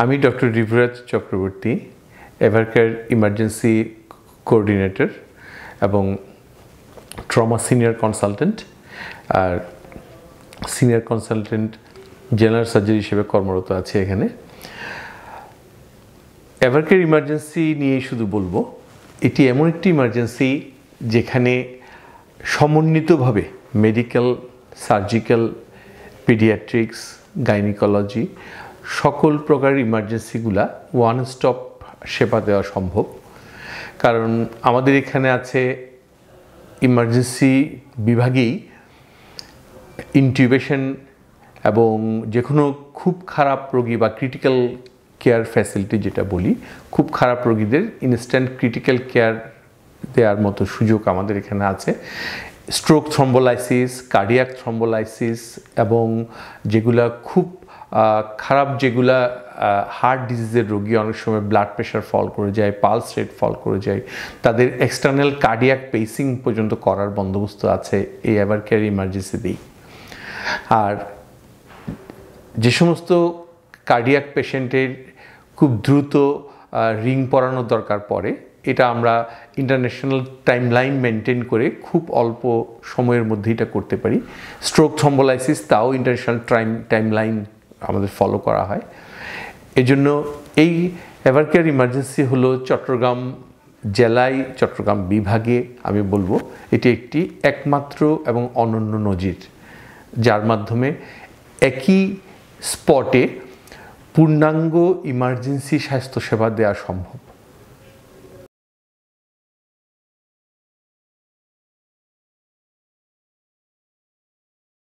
আমি doctor Rivraj Chakraborty, Evercare emergency coordinator এবং trauma senior consultant আর সিনিয়র কনসালটেন্ট জেনারেল সার্জারি হিসেবে কর্মরত আছি এখানে। এভারকেয়ার ইমার্জেন্সি নিয়ে শুধু বলবো, এটি এমন একটি ইমার্জেন্সি যেখানে সমন্বিতভাবে মেডিকেল, সার্জিক্যাল, পিডিয়াট্রিক্স, গাইনিকোলজি সকল প্রকার ইমার্জেন্সিগুলা ওয়ান স্টপ সেবা দেওয়া সম্ভব। কারণ আমাদের এখানে আছে ইমার্জেন্সি বিভাগেই ইনটিউবেশন এবং যে কোনো খুব খারাপ রোগী বা ক্রিটিক্যাল কেয়ার ফ্যাসিলিটি যেটা বলি, খুব খারাপ রোগীদের ইনস্ট্যান্ট ক্রিটিক্যাল কেয়ার দেওয়ার মতো সুযোগ আমাদের এখানে আছে। স্ট্রোক থ্রম্বোলাইসিস, কার্ডিয়াক থ্রম্বোলাইসিস এবং যেগুলা খুব খারাপ, যেগুলা হার্ট ডিজিজের রোগী, অনেক সময় ব্লাড প্রেশার ফল করে যায়, পালস রেট ফল করে যায়, তাদের এক্সটার্নাল কার্ডিয়াক পেসিং পর্যন্ত করার বন্দোবস্ত আছে এই এভারকেয়ার ইমার্জেন্সিতেই। আর যে সমস্ত কার্ডিয়াক পেশেন্টের খুব দ্রুত রিং পরানোর দরকার পড়ে, এটা আমরা ইন্টারন্যাশনাল টাইমলাইন মেনটেন করে খুব অল্প সময়ের মধ্যে এটা করতে পারি। স্ট্রোক থ্রম্বোলাইসিস, তাও ইন্টারন্যাশনাল টাইমলাইন আমাদের ফলো করা হয়। এজন্য এই এভারকেয়ার ইমার্জেন্সি হলো চট্টগ্রাম জেলায়, চট্টগ্রাম বিভাগে আমি বলবো এটি একটি একমাত্র এবং অনন্য নজির, যার মাধ্যমে একই স্পটে পূর্ণাঙ্গ ইমার্জেন্সি স্বাস্থ্যসেবা দেওয়া সম্ভব।